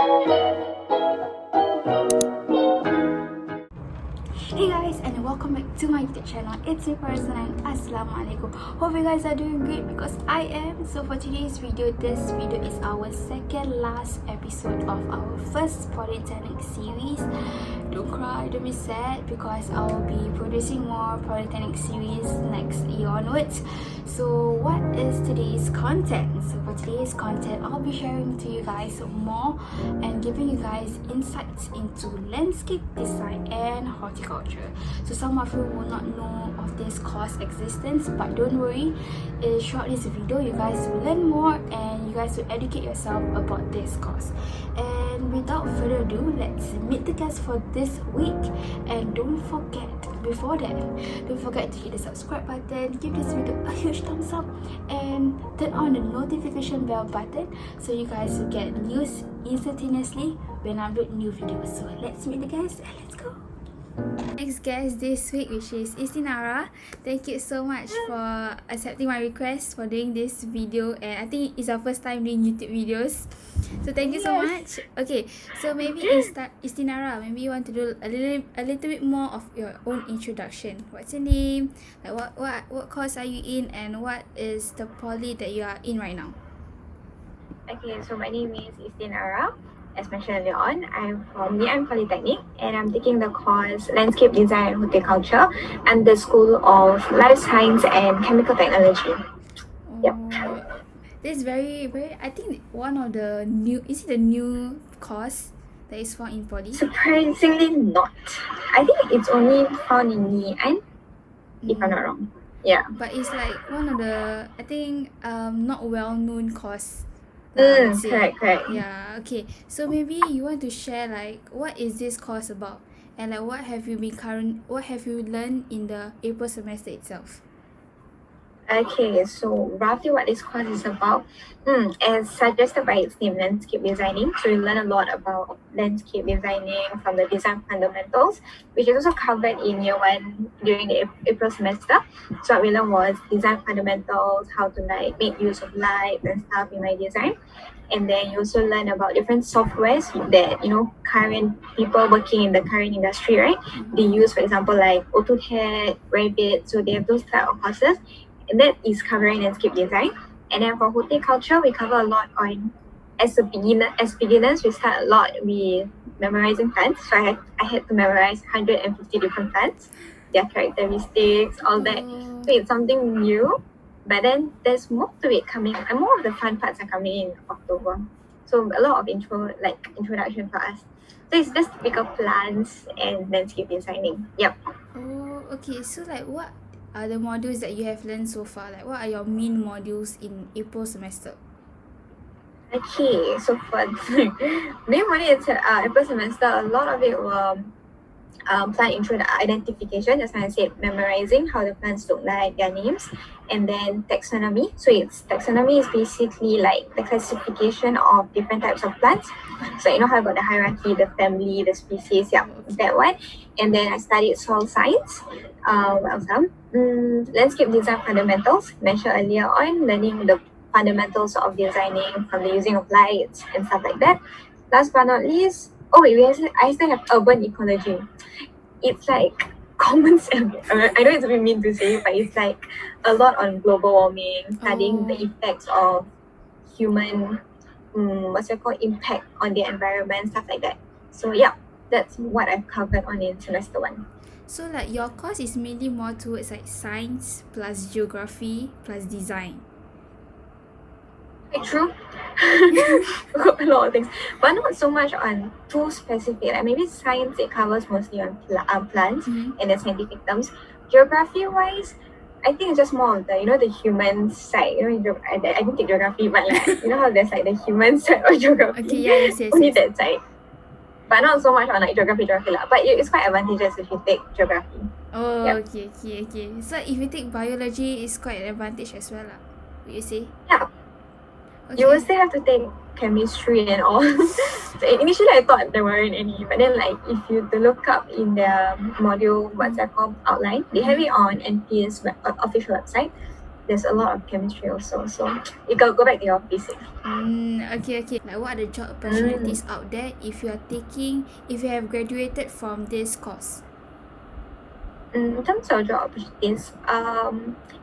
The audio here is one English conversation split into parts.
Hey guys, and welcome back to my YouTube channel. It's me Farzana and Assalamualaikum. Hope you guys are doing great because I am. So for today's video, this video is our second last episode of our first Polytechnic series. Don't cry, don't be sad, because I'll be producing more Polytechnic series next year onwards. So what is today's content? So for today's content, I'll be sharing to you guys more and giving you guys insights into landscape design and horticulture. So some of you will not know of this course existence, but don't worry, throughout this video you guys will learn more and you guys will educate yourself about this course. And without further ado, let's meet the guests for this week. And don't forget to hit the subscribe button, give this video a huge thumbs up, and turn on the notification bell button so you guys will get news instantaneously when I upload new videos. So let's meet the guests and let's go. Next guest this week, which is Istinarah. Thank you so much for accepting my request for doing this video, and I think it's our first time doing YouTube videos, so thank you so much. Okay, so maybe Istinarah, maybe you want to do a little bit more of your own introduction. What's your name, like what course are you in, and what is the poly that you are in right now? Okay, so my name is Istinarah. As mentioned earlier on, I'm from Polytechnic and I'm taking the course Landscape Design and Horticulture and the School of Life Science and Chemical Technology. Yep. This is very, I think one of the new, is it the new course that is found in Poly? Surprisingly not. I think it's only found in Ngee if I'm not wrong. Yeah. But it's like one of the, I think, not well-known course. Correct. Yeah, okay. So maybe you want to share like what is this course about, and like what have you learned in the April semester itself? Okay, so roughly what this course is about, as suggested by its name, landscape designing. So you learn a lot about landscape designing from the design fundamentals, which is also covered in year 1 during the April semester. So what we learned was design fundamentals, how to like make use of light and stuff in my design. And then you also learn about different softwares that, current people working in the current industry, right? They use, for example, like AutoCAD, Revit. So they have those type of courses. And that is covering landscape design. And then for horticulture, we cover a lot on, as beginners, we start a lot with memorizing plants. So I had to memorize 150 different plants, their characteristics, all that. So it's something new, but then there's more to it coming, and more of the fun parts are coming in October. So a lot of introduction for us. So it's just typical plants and landscape designing. Yep. Oh, okay. So like what are the modules that you have learned so far? Like what are your main modules in April semester? Okay, so for the main module in April semester, a lot of it will plant identification, just like I said, memorizing how the plants look like, their names, and then taxonomy. So taxonomy is basically like the classification of different types of plants. So you know how I got the hierarchy, the family, the species, that one. And then I studied soil science. Landscape design fundamentals, mentioned earlier on, learning the fundamentals of designing from the using of lights and stuff like that. Last but not least, I still have urban ecology. It's like common sense. I know it's a bit mean to say, but it's like a lot on global warming, studying the effects of human, impact on the environment, stuff like that. So yeah, that's what I've covered on in semester 1. So like your course is mainly more towards like science plus geography plus design. True. A lot of things, but not so much on too specific. Like maybe science, it covers mostly on plants and the scientific terms. Geography wise, I think it's just more of the the human side. I didn't take geography, but like how there's like the human side of geography. Okay, yes. Only that side, but not so much on like geography lah. But it's quite advantageous if you take geography. Oh, yep. Okay. So if you take biology, it's quite an advantage as well lah, would you say? Yeah. Okay. You will still have to take chemistry and all. So initially I thought there weren't any, but then like if you to look up in the module, what's that called, outline, they have it on NP's official website. there's a lot of chemistry also. So you go back to your basics. Okay. Like, what are the job opportunities out there if you have graduated from this course? In terms of job opportunities,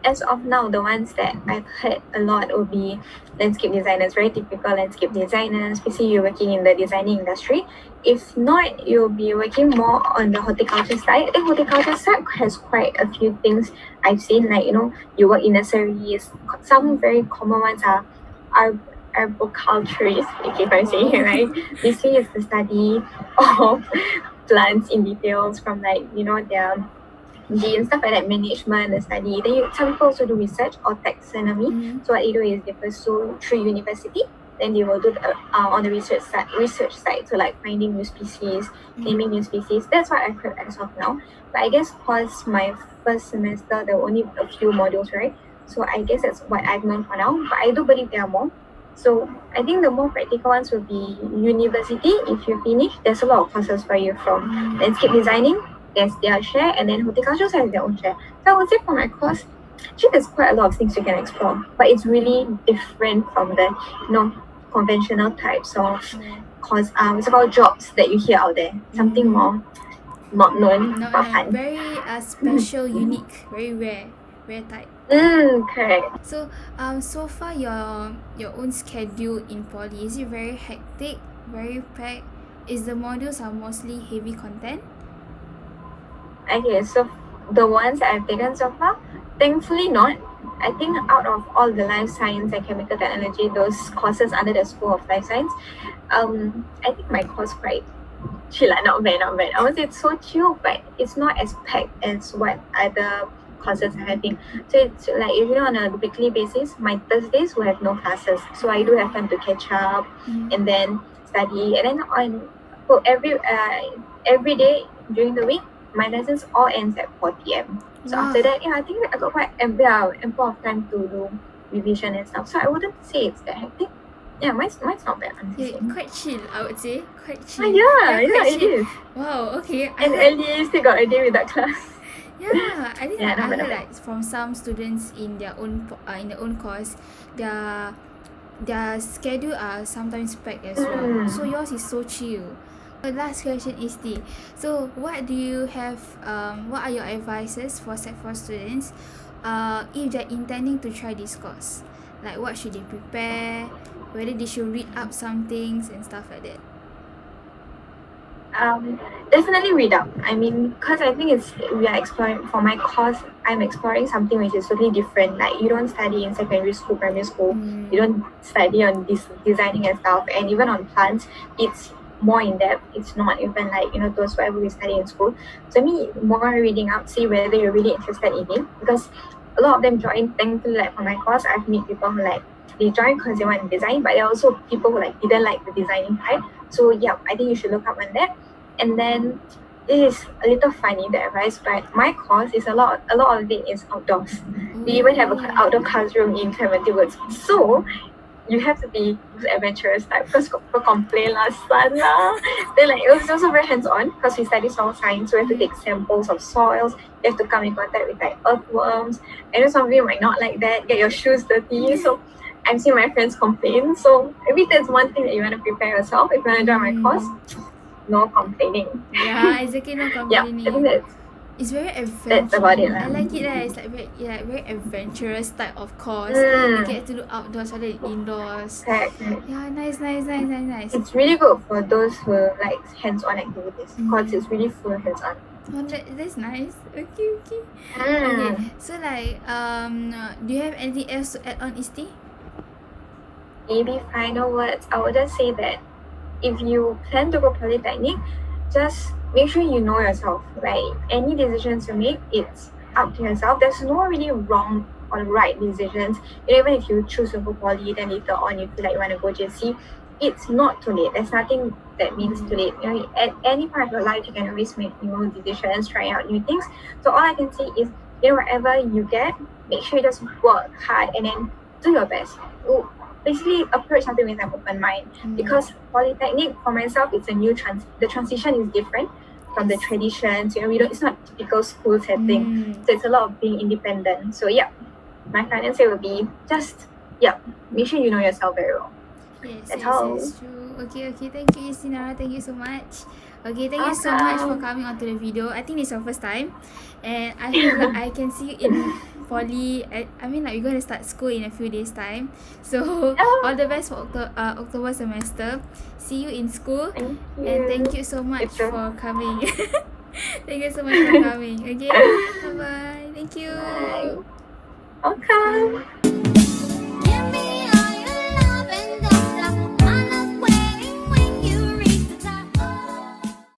as of now, the ones that I've heard a lot will be landscape designers, very typical landscape designers, especially you're working in the designing industry. If not, you'll be working more on the horticulture side. I think horticulture side has quite a few things I've seen, like, you work in nurseries. Some very common ones are arboriculturists, okay, if I'm saying it right. Basically, it's the study of plants in details from, like, their and stuff like that, management, the study. Then some people also do research or taxonomy. So what they do is they pursue through university. Then they will do on the research side, so like finding new species, naming new species. That's what I've heard as of now. But I guess cause my first semester there were only a few modules, right? So I guess that's what I've known for now. But I do believe there are more. So I think the more practical ones will be university. If you finish, there's a lot of courses for you from landscape designing, there's their share, and then horticulture has their own share. So I would say for my course, actually there's quite a lot of things you can explore, but it's really different from the conventional types of course it's about jobs that you hear out there. Something more not known, but fun. Very special, unique, very rare type. Correct. So far your own schedule in poly, is it very hectic, very packed? Is the modules are mostly heavy content? Okay, so the ones I've taken so far, thankfully not. I think out of all the life science and chemical technology, those courses under the School of Life Science, I think my course quite chill, not bad. I would say it's so chill, but it's not as packed as what other courses are having. So it's like, if on a weekly basis, my Thursdays will have no classes. So I do have time to catch up and then study. And then every day during the week, my lessons all ends at 4 p.m. So after that, I think I got quite ample of time to do revision and stuff. So I wouldn't say it's that hectic. Yeah, mine's not bad. Quite chill, I would say. Quite chill. It is. Wow, okay. And at least they got a day without class. Yeah, I think I heard like from some students in their own course, their schedule are sometimes packed as well. So yours is so chill. The last question is so what do you have what are your advices for Sec 4 students if they're intending to try this course? Like, what should they prepare, whether they should read up some things and stuff like that? Definitely read up. I mean, because I think we are exploring, for my course, I'm exploring something which is totally different. Like, you don't study in secondary school, primary school, you don't study on this designing and stuff, and even on plants, it's more in depth. It's not even like those whatever we study in school. So me, more reading up, see whether you're really interested in it, because a lot of them join. Thankfully, like for my course, I've met people who like they join because they want to design, but there are also people who like didn't like the designing part. So yeah, I think you should look up on that. And then this is a little funny, the advice, but my course is a lot of it is outdoors. We even have an outdoor classroom in Clementi Woods. So you have to be adventurous type, because people complain last time then like it was also very hands-on because we study soil science, so we have to take samples of soils, you have to come in contact with like earthworms. I know some of you might not like that, get your shoes dirty. So I'm seeing my friends complain. So maybe that's one thing that you want to prepare yourself if you want to join my course. No complaining. Yeah, exactly, no complaining. Yeah, I think it's very adventurous. That's about it. I like it. It's like very adventurous type of course. You get to do outdoors rather than indoors. Yeah, nice. It's really good for those who like hands-on activities, because it's really full hands-on. Oh, that's nice. Okay. Okay. So like, do you have anything else to add on, Isti? Maybe final words. I would just say that if you plan to go Polytechnic, just make sure you know yourself. Like, any decisions you make, it's up to yourself. There's no really wrong or right decisions. Even if you choose to go Poly, then later on you feel like you want to go JC, it's not too late. There's nothing that means too late. At any part of your life, you can always make new decisions, try out new things. So all I can say is, whatever you get, make sure you just work hard and then do your best. Basically approach something with an open mind, because Polytechnic for myself, it's a new the transition is different from the traditions. It's not typical school setting, so it's a lot of being independent. So yeah. my final answer would be just, make sure you know yourself very well. That's all. Yes, true. Okay, thank you, Istinarah. Thank you so much. Okay, thank you so much for coming onto the video. I think it's your first time, and I hope like, I can see you in poly. I mean, like, we're gonna start school in a few days' time. So all the best for October semester. See you in school. Thank you. And thank you so much It's a- for coming. Thank you so much for coming. Okay, bye bye. Thank you. Bye. Welcome.